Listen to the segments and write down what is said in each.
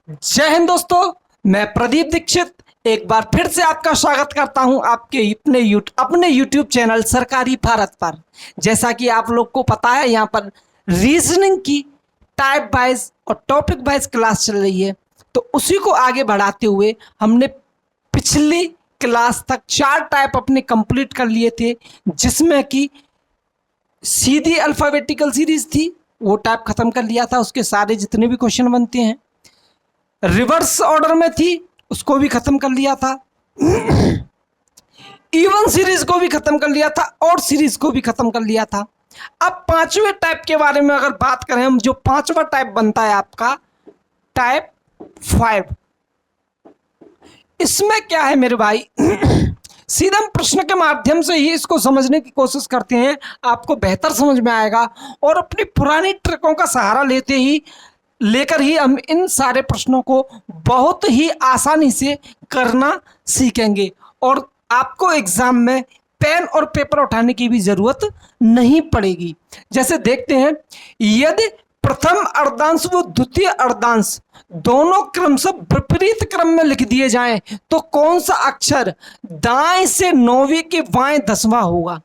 जय हिंद दोस्तों, मैं प्रदीप दीक्षित एक बार फिर से आपका स्वागत करता हूं आपके अपने YouTube चैनल सरकारी भारत पर। जैसा कि आप लोग को पता है, यहां पर रीजनिंग की टाइप वाइज और टॉपिक वाइज क्लास चल रही है। तो उसी को आगे बढ़ाते हुए हमने पिछली क्लास तक 4 टाइप अपने कंप्लीट कर लिए थे, जिसमें कि सीधी अल्फ़ाबेटिकल सीरीज थी, वो टाइप खत्म कर लिया था। उसके सारे जितने भी क्वेश्चन बनते हैं रिवर्स ऑर्डर में थी, उसको भी खत्म कर लिया था। इवन सीरीज को भी खत्म कर लिया था और सीरीज को भी खत्म कर लिया था। अब 5वें टाइप के बारे में अगर बात करें हम, जो 5वां टाइप बनता है आपका टाइप 5। इसमें क्या है मेरे भाई, सीधे हम प्रश्न के माध्यम से ही इसको समझने की कोशिश करते हैं, आपको बेहतर समझ में आएगा। और अपनी पुरानी ट्रिकों का सहारा लेकर ही हम इन सारे प्रश्नों को बहुत ही आसानी से करना सीखेंगे और आपको एग्जाम में पेन और पेपर उठाने की भी जरूरत नहीं पड़ेगी। जैसे देखते हैं, यदि प्रथम अर्धांश व द्वितीय अर्धांश दोनों क्रम से विपरीत क्रम में लिख दिए जाएं तो कौन सा अक्षर दाएं से 9वीं के बाएं 10वां होगा।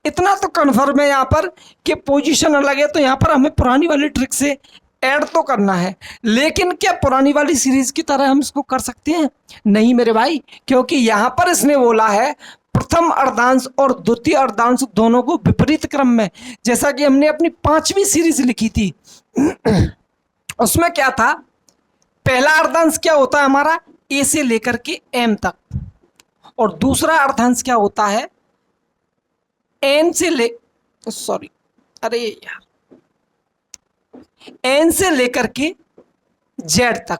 इतना तो कन्फर्म है यहाँ पर कि पोजीशन अलग है, तो यहाँ पर हमें पुरानी वाली ट्रिक से ऐड तो करना है। लेकिन क्या पुरानी वाली सीरीज की तरह हम इसको कर सकते हैं? नहीं मेरे भाई, क्योंकि यहां पर इसने बोला है प्रथम अर्धांश और द्वितीय अर्धांश दोनों को विपरीत क्रम में। जैसा कि हमने अपनी 5वीं सीरीज लिखी थी, उसमें क्या था, पहला अर्धांश क्या होता है हमारा ए से लेकर के एम तक, और दूसरा अर्धांश क्या होता है एन से एन से लेकर के जेड तक।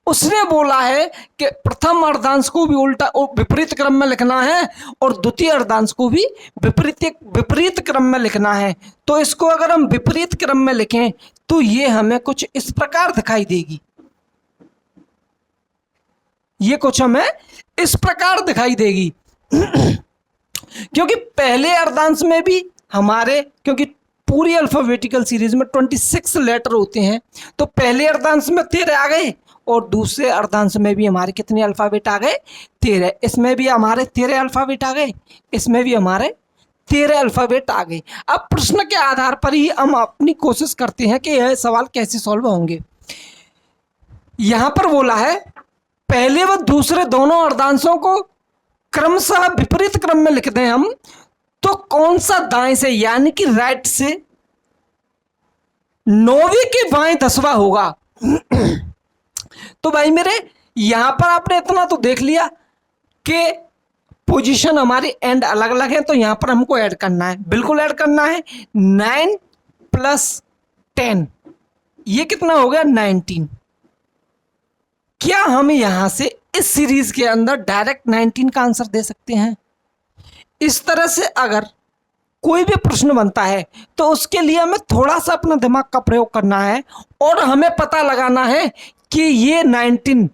उसने बोला है कि प्रथम अर्धांश को भी उल्टा विपरीत क्रम में लिखना है और द्वितीय अर्धांश को भी विपरीत क्रम में लिखना है। तो इसको अगर हम विपरीत क्रम में लिखें तो ये हमें कुछ इस प्रकार दिखाई देगी। ये कुछ हमें इस प्रकार दिखाई देगी क्योंकि पहले अर्धांश में भी हमारे, क्योंकि पूरी अल्फाबेटिकल सीरीज में 26 लेटर होते हैं, तो पहले अर्धांश में 13 आ गए और दूसरे अर्धांश में भी हमारे कितने अल्फाबेट आ गए? 13। इसमें भी हमारे 13 अल्फाबेट आ गए, इसमें भी हमारे 13 अल्फाबेट आ गए। अब प्रश्न के आधार पर ही हम अपनी कोशिश करते हैं कि यह सवाल कैसे सॉल्व होंगे। यहां पर बोला है पहले व दूसरे दोनों अर्धांशों को क्रमशः विपरीत क्रम में लिख दें हम, तो कौन सा दाएं से यानी कि राइट से 9वीं के बाएं 10वां होगा। तो भाई मेरे, यहां पर आपने इतना तो देख लिया कि पोजीशन हमारी एंड अलग अलग है, तो यहां पर हमको ऐड करना है, बिल्कुल ऐड करना है। 9 + 10 ये कितना हो गया? 19। क्या हम यहां से इस सीरीज के अंदर डायरेक्ट 19 का आंसर दे सकते हैं? इस तरह से अगर कोई भी प्रश्न बनता है तो उसके लिए हमें थोड़ा सा अपना दिमाग का प्रयोग करना है और हमें पता लगाना है कि ये 19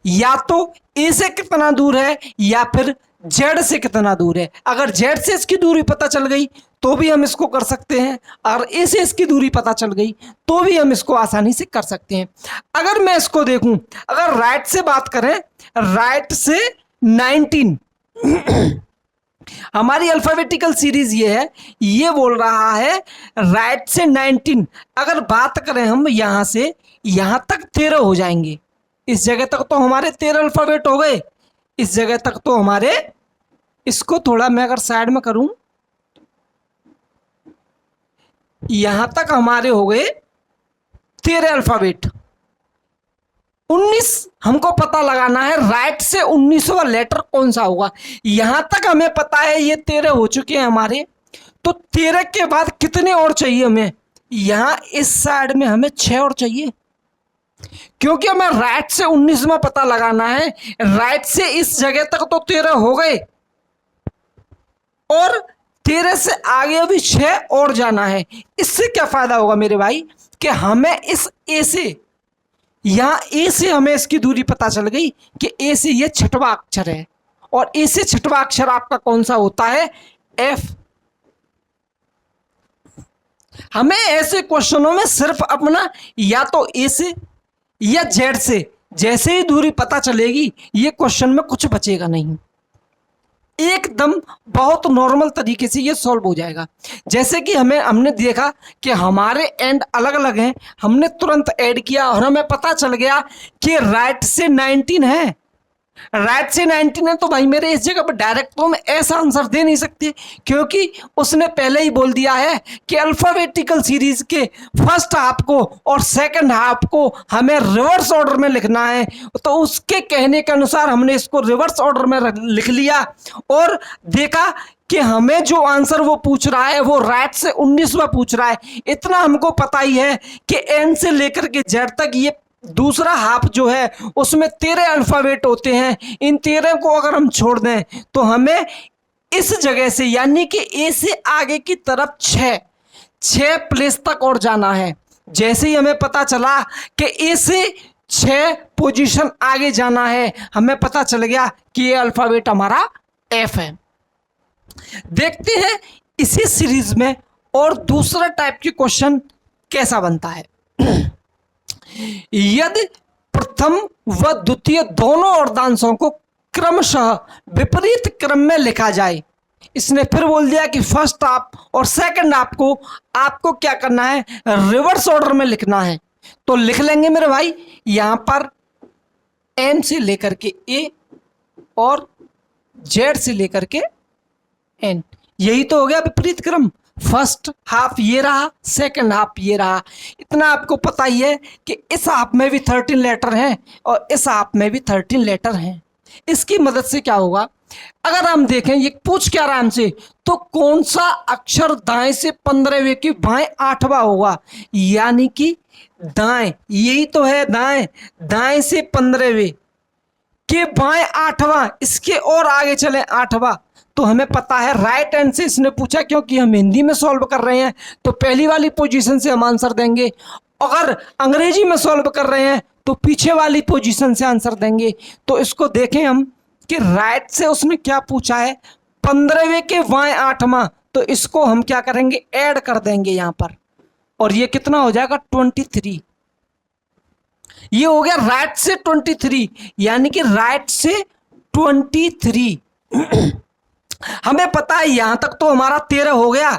या तो ए से कितना दूर है या फिर जेड से कितना दूर है। अगर जेड से इसकी दूरी पता चल गई तो भी हम इसको कर सकते हैं, और ए से इसकी दूरी पता चल गई तो भी हम इसको आसानी से कर सकते हैं। अगर मैं इसको देखूं, अगर राइट से बात करें, राइट से 19 हमारी अल्फाबेटिकल सीरीज ये है, ये बोल रहा है राइट से 19। अगर बात करें हम यहां से यहां तक 13 हो जाएंगे। इस जगह तक तो हमारे 13 अल्फाबेट हो गए, इस जगह तक तो हमारे, इसको थोड़ा मैं अगर साइड में करूं, यहां तक हमारे हो गए 13 अल्फाबेट। 19 हमको पता लगाना है राइट से 19वां लेटर कौन सा होगा। यहां तक हमें पता है ये 13 हो चुके हैं हमारे, तो 13 के बाद कितने और चाहिए हमें? यहां इस साइड में हमें 6 और चाहिए, क्योंकि हमें राइट से 19वां पता लगाना है। राइट से इस जगह तक तो 13 हो गए और 13 से आगे अभी 6 और जाना है। इससे क्या फायदा होगा मेरे भाई कि हमें इस ए से, यहां ए से हमें इसकी दूरी पता चल गई कि ए से ये 6वां अक्षर है, और ए से 6वां अक्षर आपका कौन सा होता है? एफ। हमें ऐसे क्वेश्चनों में सिर्फ अपना या तो ए से या जेड से जैसे ही दूरी पता चलेगी ये क्वेश्चन में कुछ बचेगा नहीं, एकदम बहुत नॉर्मल तरीके से ये सॉल्व हो जाएगा। जैसे कि हमने देखा कि हमारे एंड अलग अलग हैं, हमने तुरंत ऐड किया और हमें पता चल गया कि राइट से 19 है, राइट से 19 है, तो भाई मेरे इस जगह पर डायरेक्ट तो हम ऐसा आंसर दे नहीं सकते, क्योंकि उसने पहले ही बोल दिया है कि अल्फाबेटिकल सीरीज के फर्स्ट हाफ को और सेकंड हाफ को हमें रिवर्स ऑर्डर में लिखना है। तो उसके कहने के अनुसार हमने इसको रिवर्स ऑर्डर में लिख लिया और देखा कि हमें जो आंसर वो पूछ रहा है वो राइट से 19वां पूछ रहा है। इतना हमको पता ही है कि एन से लेकर के जेड तक ये दूसरा हाफ जो है उसमें 13 अल्फाबेट होते हैं। इन 13 को अगर हम छोड़ दें तो हमें इस जगह से यानी कि ए से आगे की तरफ 6 प्लेस तक और जाना है। जैसे ही हमें पता चला कि ए से 6 पोजीशन आगे जाना है, हमें पता चल गया कि ये अल्फाबेट हमारा एफ है। देखते हैं इसी सीरीज में और दूसरा टाइप के क्वेश्चन कैसा बनता है। यदि प्रथम व द्वितीय दोनों अर्धांशों को क्रमशः विपरीत क्रम में लिखा जाए, इसने फिर बोल दिया कि फर्स्ट हाफ और सेकंड हाफ को आपको क्या करना है, रिवर्स ऑर्डर में लिखना है। तो लिख लेंगे मेरे भाई, यहां पर एम से लेकर के ए और जेड से लेकर के एन, यही तो हो गया विपरीत क्रम। फर्स्ट हाफ ये रहा, सेकंड हाफ ये रहा। इतना आपको पता ही है कि इस हाफ में भी 13 लेटर हैं और इस हाफ में भी 13 लेटर हैं। इसकी मदद से क्या होगा, अगर हम देखें ये पूछ क्या रहा हमसे, तो कौन सा अक्षर दाएं से 15वें के बाएं 8वां होगा, यानी कि दाएं, यही तो है दाएं, दाएं से 15वें के बाएं 8वां, इसके और आगे चले 8वां। तो हमें पता है राइट हैंड से इसने पूछा, क्योंकि हम हिंदी में सॉल्व कर रहे हैं तो पहली वाली पोजीशन से हम आंसर देंगे। अगर अंग्रेजी में सॉल्व कर रहे हैं तो पीछे वाली पोजीशन से आंसर देंगे। तो इसको देखें हम कि राइट से उसने क्या पूछा है, 15वें के बाएं 8वां, तो इसको हम क्या करेंगे, ऐड कर देंगे यहां पर, और ये कितना हो जाएगा 23। ये हो गया राइट से 23, यानी कि राइट से 23। हमें पता है यहां तक तो हमारा 13 हो गया,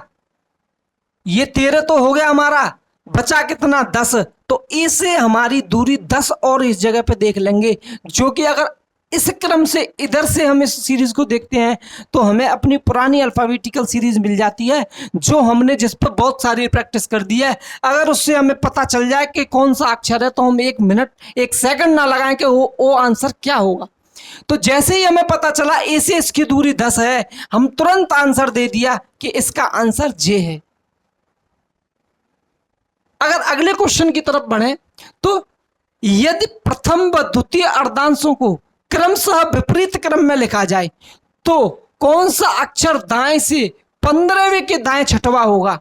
ये 13 तो हो गया हमारा, बचा कितना 10। तो इससे हमारी दूरी 10 और इस जगह पे देख लेंगे, जो कि अगर इस क्रम से इधर से हम इस सीरीज को देखते हैं तो हमें अपनी पुरानी अल्फाबेटिकल सीरीज मिल जाती है, जो हमने जिस पर बहुत सारी प्रैक्टिस कर दी है। अगर उससे हमें पता चल जाए कि कौन सा अक्षर है तो हम 1 मिनट 1 सेकंड ना लगाएं कि वो आंसर क्या होगा। तो जैसे ही हमें पता चला ए से इसकी दूरी 10 है, हम तुरंत आंसर दे दिया कि इसका आंसर जे है। अगर अगले क्वेश्चन की तरफ बढ़े तो यदि प्रथम व द्वितीय अर्धांशों को क्रमशः विपरीत क्रम में लिखा जाए तो कौन सा अक्षर दाएं से 15वें के दाएं 6वां होगा।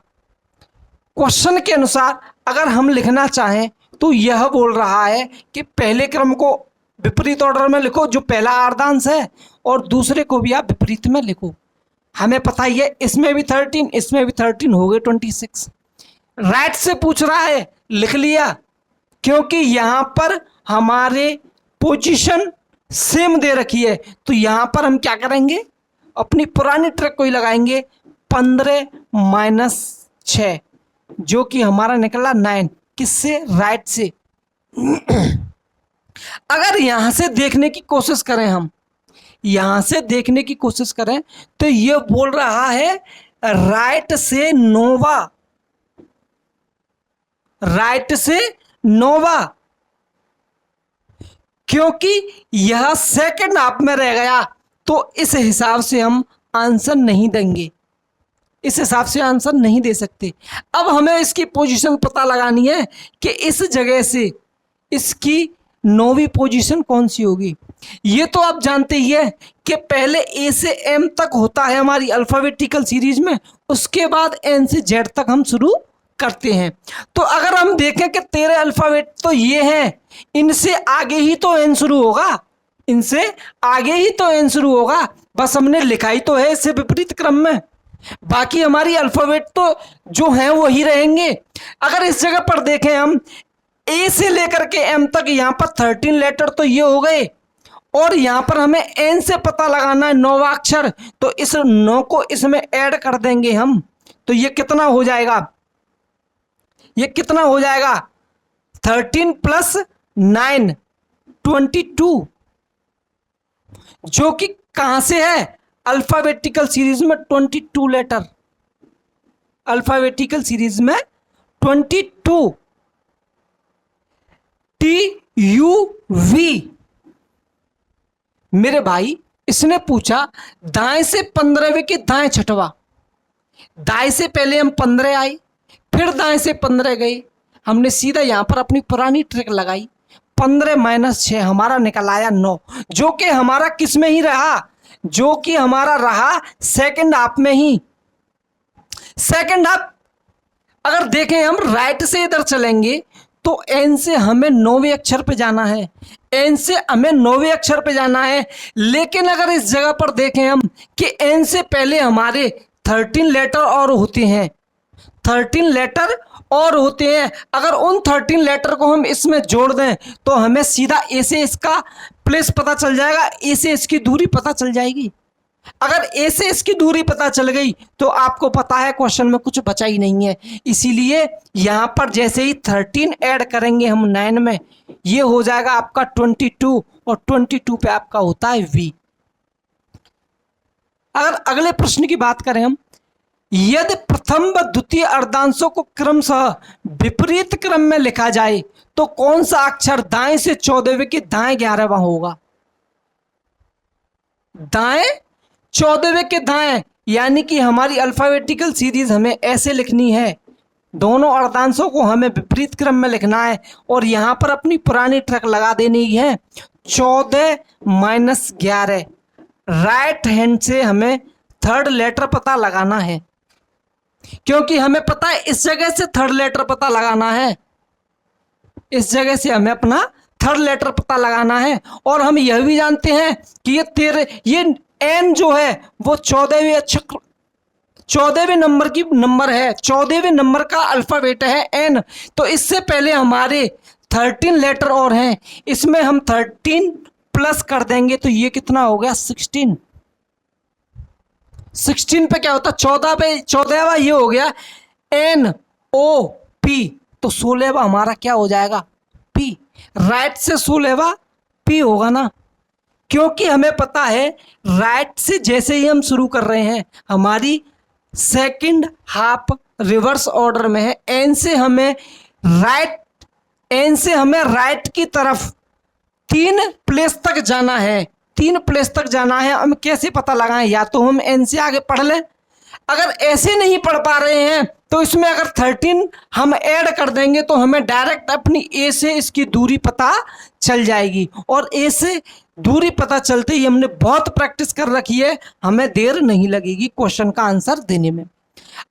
क्वेश्चन के अनुसार अगर हम लिखना चाहें तो यह बोल रहा है कि पहले क्रम को विपरीत ऑर्डर में लिखो, जो पहला अर्धांश है, और दूसरे को भी आप विपरीत में लिखो। हमें पता ही है इसमें भी 13, इसमें भी 13, हो गए 26। राइट से पूछ रहा है, लिख लिया, क्योंकि यहां पर हमारे पोजीशन सेम दे रखी है। तो यहां पर हम क्या करेंगे, अपनी पुरानी ट्रिक को ही लगाएंगे, 15 - 6, जो कि हमारा निकला 9। किससे, राइट से। अगर यहां से देखने की कोशिश करें, हम यहां से देखने की कोशिश करें तो ये बोल रहा है राइट से 9वां, राइट से 9वां, क्योंकि यह सेकंड हाफ में रह गया। तो इस हिसाब से हम आंसर नहीं देंगे, इस हिसाब से आंसर नहीं दे सकते। अब हमें इसकी पोजीशन पता लगानी है कि इस जगह से इसकी 9वीं पोजीशन कौन सी होगी। ये तो आप जानते ही है कि पहले ए से एम तक होता है हमारी अल्फाबेटिकल सीरीज में, उसके बाद एन से जेड तक हम शुरू करते हैं। तो अगर हम देखें कि 13 अल्फाबेट तो ये हैं, इनसे आगे ही तो एन शुरू होगा, इनसे आगे ही तो एन शुरू होगा, बस हमने लिखाई तो है इससे विपरीत क्रम में। बाकी हमारी अल्फाबेट तो जो हैं वही रहेंगे। अगर इस जगह पर देखें हम, ए से लेकर के एम तक यहाँ पर 13 लेटर तो ये हो गए, और यहाँ पर हमें एन से पता लगाना है 9वां अक्षर, तो इस 9 को इसमें ऐड कर देंगे हम, तो ये कितना हो जाएगा, ये कितना हो जाएगा 13 प्लस 9 22, जो कि कहां से है, अल्फाबेटिकल सीरीज में 22 लेटर, अल्फाबेटिकल सीरीज में 22 TUV। मेरे भाई इसने पूछा दाएं से 15वें के दाएं छठवा, दाएं से पहले हम 15 आए, फिर दाएं से 15 गए, हमने सीधा यहां पर अपनी पुरानी ट्रिक लगाई, 15 माइनस 6 हमारा निकल आया 9, जो कि हमारा किस में ही रहा, जो कि हमारा रहा सेकंड हाफ में ही। सेकंड हाफ अगर देखें हम राइट से इधर चलेंगे तो एन से हमें 9वें अक्षर पे जाना है, एन से हमें 9वें अक्षर पे जाना है, लेकिन अगर इस जगह पर देखें हम कि एन से पहले हमारे 13 लेटर और होते हैं, 13 लेटर और होते हैं, अगर उन 13 लेटर को हम इसमें जोड़ दें तो हमें सीधा ए से इसका प्लेस पता चल जाएगा, ए से इसकी दूरी पता चल जाएगी। अगर ए से इसकी दूरी पता चल गई तो आपको पता है क्वेश्चन में कुछ बचा ही नहीं है, इसीलिए यहां पर जैसे ही 13 ऐड करेंगे हम 9 में, ये हो जाएगा आपका 22, और 22 पे आपका होता है V। अगर अगले प्रश्न की बात करें हम, यदि प्रथम व द्वितीय अर्धांशों को क्रमशः विपरीत क्रम में लिखा जाए तो कौन सा अक्षर दाएं से 14वें के दाएं 11वां होगा, दाएं 14वें के दाएं, यानी कि हमारी अल्फाबेटिकल सीरीज हमें ऐसे लिखनी है, दोनों अर्धांशों को हमें विपरीत क्रम में लिखना है, और यहां पर अपनी पुरानी ट्रिक लगा देनी है, 14 माइनस 11, राइट हैंड से हमें थर्ड लेटर पता लगाना है, क्योंकि हमें पता है इस जगह से थर्ड लेटर पता लगाना है, इस जगह से हमें अपना थर्ड लेटर पता लगाना है, और हम यह भी जानते हैं कि ये एन जो है वो 14वें अक्षर 14वें नंबर की नंबर है, 14वें नंबर का अल्फाबेट है एन, तो इससे पहले हमारे 13 लेटर और हैं, इसमें हम 13 प्लस कर देंगे तो ये कितना हो गया 16। 16 पे क्या होता है 14 पे 14वां ये हो गया NOP, तो 16वां हमारा क्या हो जाएगा P, राइट से 16वां P होगा ना, क्योंकि हमें पता है राइट से जैसे ही हम शुरू कर रहे हैं हमारी सेकंड हाफ रिवर्स ऑर्डर में है, एन से हमें राइट की तरफ 3 प्लेस तक जाना है, 3 प्लेस तक जाना है। हम कैसे पता लगाएं, या तो हम एन से आगे पढ़ लें, अगर ऐसे नहीं पढ़ पा रहे हैं तो इसमें अगर 13 हम ऐड कर देंगे तो हमें डायरेक्ट अपनी ए से इसकी दूरी पता चल जाएगी, और ए से दूरी पता चलते ही हमने बहुत प्रैक्टिस कर रखी है, हमें देर नहीं लगेगी क्वेश्चन का आंसर देने में।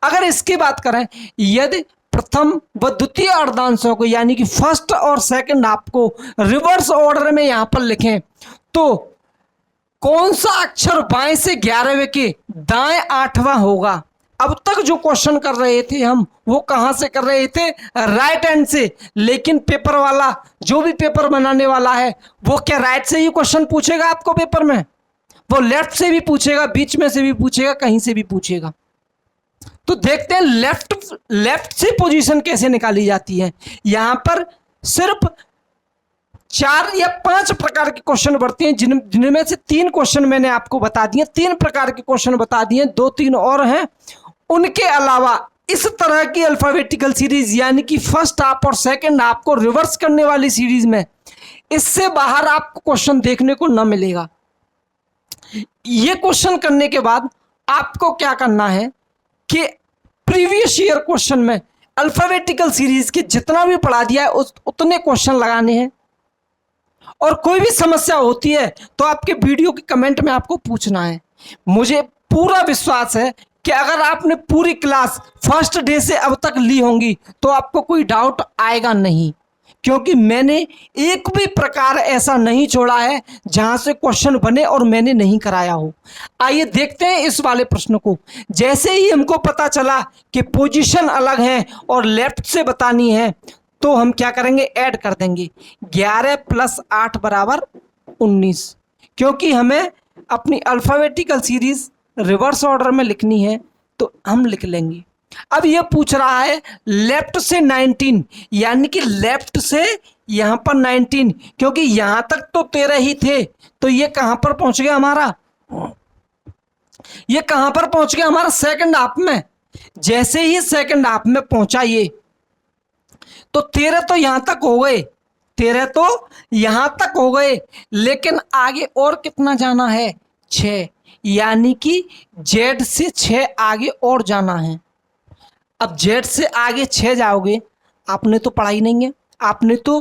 अगर इसकी बात करें, यदि प्रथम व द्वितीय अर्धांशों को यानी कि फर्स्ट और सेकंड आपको रिवर्स ऑर्डर में यहां पर लिखें तो कौन सा अक्षर बाएं से 11वें के दाएं 8वां होगा। अब तक जो क्वेश्चन कर रहे थे हम वो कहां से कर रहे थे, राइट हैंड से, लेकिन पेपर वाला जो भी पेपर बनाने वाला है वो क्या राइट से ही क्वेश्चन पूछेगा आपको पेपर में, वो लेफ्ट से भी पूछेगा, बीच में से भी पूछेगा, कहीं से भी पूछेगा। तो देखते हैं लेफ्ट से पोजीशन कैसे निकाली जाती है। यहां पर सिर्फ 4 या 5 प्रकार के क्वेश्चन बढ़ते हैं, जिनमें से 3 क्वेश्चन मैंने आपको बता दिए, 3 प्रकार के क्वेश्चन बता दिए, 2-3 और हैं। उनके अलावा इस तरह की अल्फाबेटिकल सीरीज यानी कि फर्स्ट हाफ और सेकंड हाफ को रिवर्स करने वाली सीरीज में इससे बाहर आपको क्वेश्चन देखने को न मिलेगा। ये क्वेश्चन करने के बाद आपको क्या करना है कि प्रीवियस ईयर क्वेश्चन में अल्फाबेटिकल सीरीज के जितना भी पढ़ा दिया है उतने क्वेश्चन लगाने हैं, और कोई भी समस्या होती है तो आपके वीडियो के कमेंट में आपको पूछना है। मुझे पूरा विश्वास है कि अगर आपने पूरी क्लास फर्स्ट डे से अब तक ली होंगी तो आपको कोई डाउट आएगा नहीं, क्योंकि मैंने एक भी प्रकार ऐसा नहीं छोड़ा है जहां से क्वेश्चन बने और मैंने नहीं कराया हो। आइए देखते हैं इस वाले प्रश्न को। जैसे ही हमको पता चला कि पोजीशन अलग है और लेफ्ट से बतानी है तो हम क्या करेंगे, ऐड कर देंगे 11 + 8 = 19, क्योंकि हमें अपनी अल्फाबेटिकल सीरीज रिवर्स ऑर्डर में लिखनी है तो हम लिख लेंगे। अब ये पूछ रहा है लेफ्ट से 19, यानी कि लेफ्ट से यहां पर 19, क्योंकि यहां तक तो 13 ही थे, तो ये कहां पर पहुंच गया हमारा, ये कहां पर पहुंच गया हमारा, सेकंड हाफ में। जैसे ही सेकंड हाफ में पहुंचा ये, तो 13 तो यहां तक हो गए, 13 तो यहां तक हो गए, लेकिन आगे और कितना जाना है, 6, यानी कि जेड से 6 आगे और जाना है। अब जेड से आगे 6 जाओगे, आपने तो पढ़ाई नहीं है, आपने तो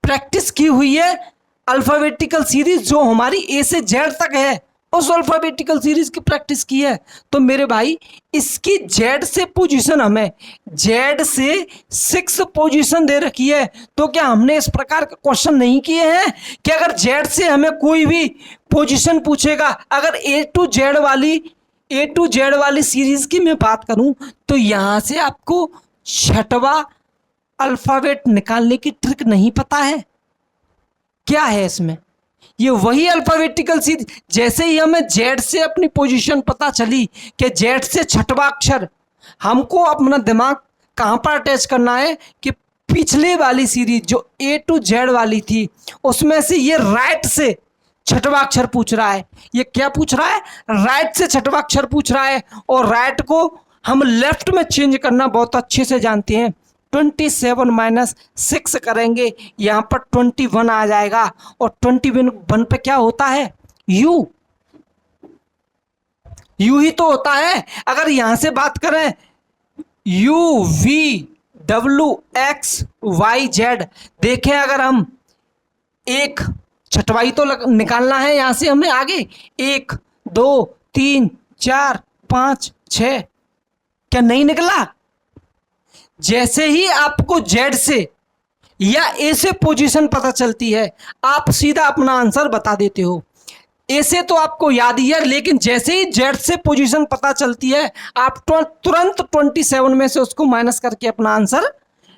प्रैक्टिस की हुई है अल्फाबेटिकल सीरीज जो हमारी ए से जेड तक है, उस अल्फाबेटिकल सीरीज की प्रैक्टिस की है। तो मेरे भाई इसकी जेड से पोजीशन हमें जेड से 6 पोजीशन दे रखी है, तो क्या हमने इस प्रकार के क्वेश्चन नहीं किए हैं कि अगर जेड से हमें कोई भी पोजीशन पूछेगा, अगर ए टू जेड वाली सीरीज की मैं बात करूं, तो यहां से आपको छठवा अल्फाबेट निकालने की ट्रिक नहीं पता है क्या है इसमें। ये वही अल्फाबेटिकल सीरीज, जैसे ही हमें जेड से अपनी पोजीशन पता चली कि जेड से छठवा अक्षर, हमको अपना दिमाग कहां पर अटैच करना है कि पिछले वाली सीरीज जो ए टू जेड वाली थी, उसमें से ये राइट से छठवा अक्षर पूछ रहा है। ये क्या पूछ रहा है, राइट से छठवा अक्षर पूछ रहा है, और राइट को हम लेफ्ट में चेंज करना बहुत अच्छे से जानते हैं। 27 - 6 करेंगे, यहाँ पर 21 आ जाएगा, और 21 पे क्या होता है, यू ही तो होता है। अगर यहां से बात करें UVWXYZ, देखें अगर हम एक छठवाई तो निकालना है यहां से हमें आगे, 1 2 3 4 5 6, क्या नहीं निकला। जैसे ही आपको जेड से या ए से पोजीशन पता चलती है, आप सीधा अपना आंसर बता देते हो। ए से तो आपको याद ही है, लेकिन जैसे ही जेड से पोजीशन पता चलती है, आप तुरंत 27 में से उसको माइनस करके अपना आंसर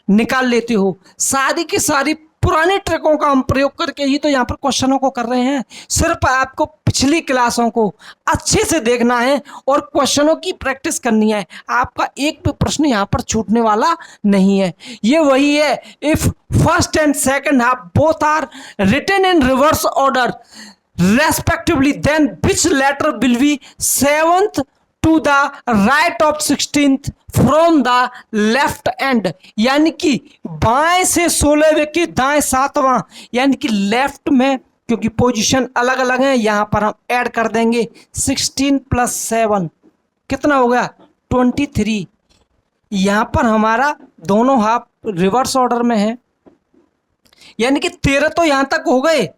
निकाल लेते हो। सारी की सारी पुराने ट्रिकों का हम प्रयोग करके ही तो यहाँ पर क्वेश्चनों को कर रहे हैं। सिर्फ आपको पिछली क्लासों को अच्छे से देखना है और क्वेश्चनों की प्रैक्टिस करनी है। आपका एक भी प्रश्न यहाँ पर छूटने वाला नहीं है। ये वही है, if first and second half both are written in reverse order respectively, then which letter will be 7th to the right of 16th from the left end, यानी कि बाएं से 16वें के दाएं 7वां, यानी कि लेफ्ट में, क्योंकि पोजीशन अलग अलग है, यहां पर हम ऐड कर देंगे 16 + 7 कितना हो गया 23। यहां पर हमारा दोनों हाफ रिवर्स ऑर्डर में है, यानी कि 13 तो यहां तक हो गए,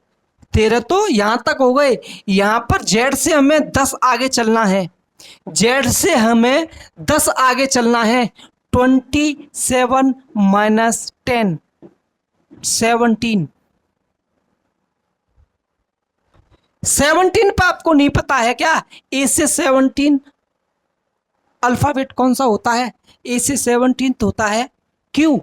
13 तो यहां तक हो गए। यहां पर जेड से हमें 10 आगे चलना है, जेड से हमें 10 आगे चलना है। 27 - 10 17 17 पे आपको नहीं पता है क्या, ए से 17 अल्फाबेट कौन सा होता है, ए से 17 होता है क्यू।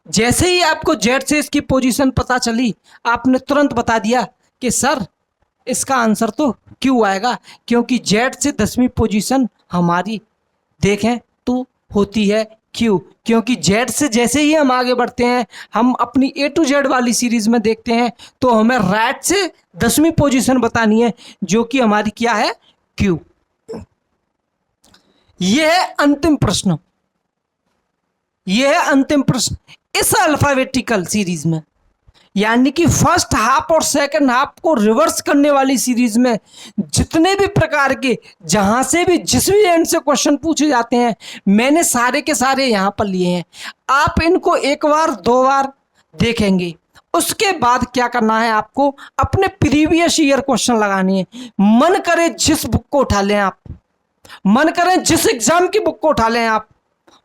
जैसे ही आपको जेड से इसकी पोजीशन पता चली, आपने तुरंत बता दिया कि सर इसका आंसर तो क्यू आएगा, क्योंकि जेड से 10वीं पोजीशन हमारी देखें तो होती है क्यू। क्योंकि जेड से जैसे ही हम आगे बढ़ते हैं, हम अपनी ए टू जेड वाली सीरीज में देखते हैं, तो हमें राइट से 10वीं पोजीशन बतानी है, जो कि हमारी क्या है, क्यू। यह है अंतिम प्रश्न, यह है अंतिम प्रश्न इस अल्फाबेटिकल सीरीज में, यानी कि फर्स्ट हाफ और सेकंड हाफ को रिवर्स करने वाली सीरीज में जितने भी प्रकार के, जहां से भी जिस भी एंड से क्वेश्चन पूछे जाते हैं, मैंने सारे के सारे यहां पर लिए हैं। आप इनको एक बार 2 बार देखेंगे, उसके बाद क्या करना है, आपको अपने प्रीवियस ईयर क्वेश्चन लगाने हैं। मन करे जिस बुक को उठा लें आप, मन करें जिस एग्जाम की बुक को उठा लें आप,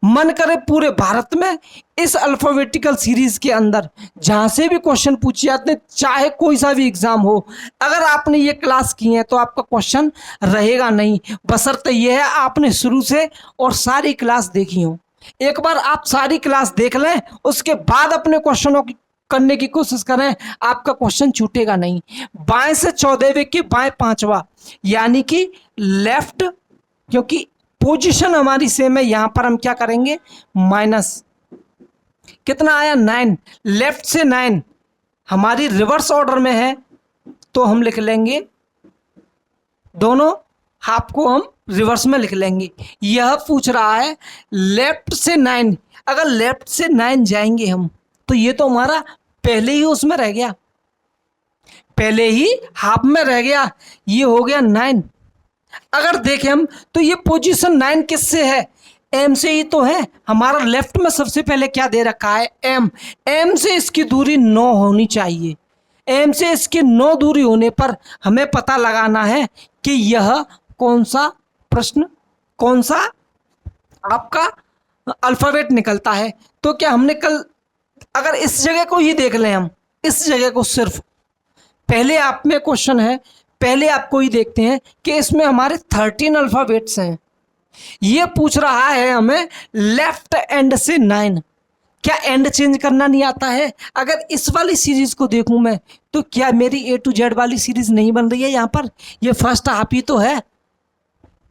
मन करे पूरे भारत में इस अल्फाबेटिकल सीरीज के अंदर जहां से भी क्वेश्चन पूछे जाते हैं, चाहे कोई सा भी एग्जाम हो, अगर आपने ये क्लास की है तो आपका क्वेश्चन रहेगा नहीं, बशर्ते यह है आपने शुरू से और सारी क्लास देखी हो। एक बार आप सारी क्लास देख लें, उसके बाद अपने क्वेश्चनों की करने की कोशिश करें, आपका क्वेश्चन छूटेगा नहीं। बाएं से 14वें की बाएं 5वां, यानी कि लेफ्ट, क्योंकि पोजीशन हमारी सेम है, यहां पर हम क्या करेंगे माइनस, कितना आया 9, लेफ्ट से 9 हमारी रिवर्स ऑर्डर में है, तो हम लिख लेंगे दोनों हाफ को हम रिवर्स में लिख लेंगे। यह पूछ रहा है लेफ्ट से 9, अगर लेफ्ट से 9 जाएंगे हम तो ये तो हमारा पहले ही उसमें रह गया, पहले ही हाफ में रह गया, ये हो गया 9। अगर देखें हम तो ये पोजीशन 9 किससे है, एम से ही तो है। हमारा लेफ्ट में सबसे पहले क्या दे रखा है एम, एम से इसकी दूरी 9 होनी चाहिए। एम से इसकी 9 दूरी होने पर हमें पता लगाना है कि यह कौन सा प्रश्न, कौन सा आपका अल्फाबेट निकलता है। तो क्या हमने कल, अगर इस जगह को ही देख लें हम, इस जगह को सिर्फ, पहले आप में क्वेश्चन है, पहले आपको ही देखते हैं कि इसमें हमारे 13 अल्फाबेट्स हैं। ये पूछ रहा है हमें लेफ्ट एंड से 9, क्या एंड चेंज करना नहीं आता है। अगर इस वाली सीरीज को देखूं मैं तो क्या मेरी A to Z वाली सीरीज नहीं बन रही है, यहाँ पर ये फर्स्ट हाफ ही तो है,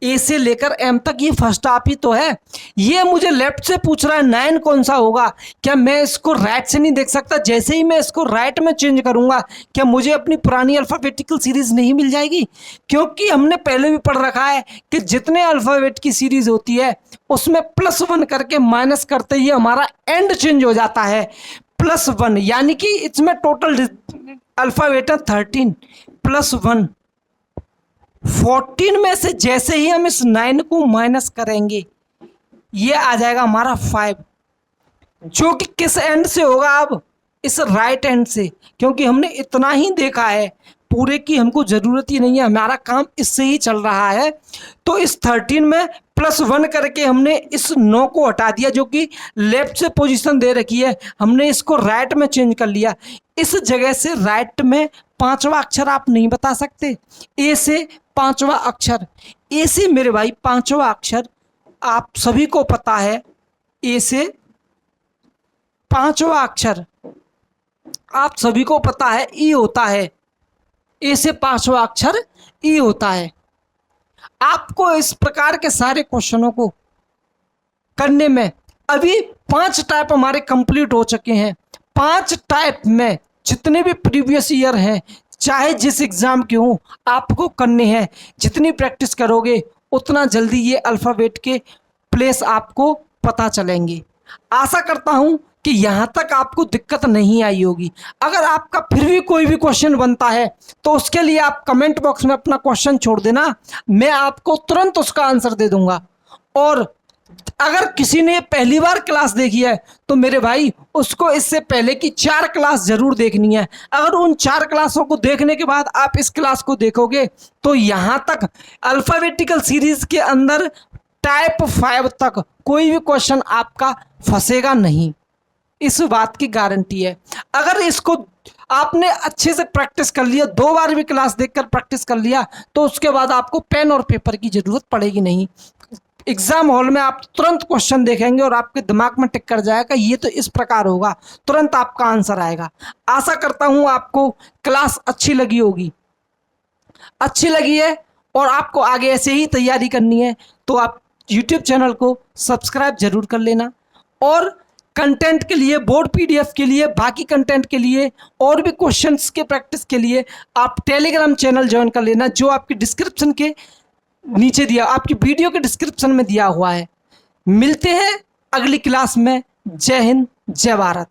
ए से लेकर एम तक ये फर्स्ट हाफ ही तो है। ये मुझे लेफ्ट से पूछ रहा है 9 कौन सा होगा, क्या मैं इसको राइट से नहीं देख सकता, जैसे ही मैं इसको राइट में चेंज करूंगा क्या मुझे अपनी पुरानी अल्फाबेटिकल सीरीज नहीं मिल जाएगी। क्योंकि हमने पहले भी पढ़ रखा है कि जितने अल्फाबेट की सीरीज होती है उसमें +1 करके माइनस करते ही हमारा एंड चेंज हो जाता है। +1 यानी कि इसमें टोटल अल्फाबेट है 13 +1 14 में से जैसे ही हम इस 9 को माइनस करेंगे ये आ जाएगा हमारा 5, जो कि किस एंड से होगा, अब इस राइट एंड से, क्योंकि हमने इतना ही देखा है, पूरे की हमको ज़रूरत ही नहीं है, हमारा काम इससे ही चल रहा है। तो इस 13 में +1 करके हमने इस 9 को हटा दिया, जो कि लेफ्ट से पोजीशन दे रखी है, हमने इसको राइट में चेंज कर लिया। इस जगह से राइट में 5वां अक्षर आप नहीं बता सकते, ए से 5वां अक्षर, ए से मेरे भाई 5वां अक्षर आप सभी को पता है, ए से 5वां अक्षर आप सभी को पता है ई होता है, ए से 5वां अक्षर ई होता है। आपको इस प्रकार के सारे क्वेश्चनों को करने में अभी 5 टाइप हमारे कंप्लीट हो चुके हैं। 5 टाइप में जितने भी प्रीवियस ईयर हैं, चाहे जिस एग्जाम के हों, आपको करने हैं। जितनी प्रैक्टिस करोगे उतना जल्दी ये अल्फ़ाबेट के प्लेस आपको पता चलेंगे। आशा करता हूं कि यहाँ तक आपको दिक्कत नहीं आई होगी। अगर आपका फिर भी कोई भी क्वेश्चन बनता है तो उसके लिए आप कमेंट बॉक्स में अपना क्वेश्चन छोड़ देना, मैं आपको तुरंत उसका आंसर दे दूंगा। और अगर किसी ने पहली बार क्लास देखी है तो मेरे भाई उसको इससे पहले की 4 क्लास जरूर देखनी है। अगर उन 4 क्लासों को देखने के बाद आप इस क्लास को देखोगे तो यहाँ तक अल्फ़ाबेटिकल सीरीज के अंदर टाइप 5 तक कोई भी क्वेश्चन आपका फंसेगा नहीं, इस बात की गारंटी है। अगर इसको आपने अच्छे से प्रैक्टिस कर लिया, 2 बार भी क्लास देखकर प्रैक्टिस कर लिया, तो उसके बाद आपको पेन और पेपर की जरूरत पड़ेगी नहीं। एग्जाम हॉल में आप तुरंत क्वेश्चन देखेंगे और आपके दिमाग में टिक कर जाएगा ये तो इस प्रकार होगा, तुरंत आपका आंसर आएगा। आशा करता हूं आपको क्लास अच्छी लगी होगी। अच्छी लगी है और आपको आगे ऐसे ही तैयारी करनी है तो आप YouTube चैनल को सब्सक्राइब जरूर कर लेना। और कंटेंट के लिए, बोर्ड PDF के लिए, बाकी कंटेंट के लिए और भी क्वेश्चंस के प्रैक्टिस के लिए आप टेलीग्राम चैनल ज्वाइन कर लेना, जो आपकी डिस्क्रिप्शन के नीचे दिया, आपकी वीडियो के डिस्क्रिप्शन में दिया हुआ है। मिलते हैं अगली क्लास में। जय हिंद, जय भारत।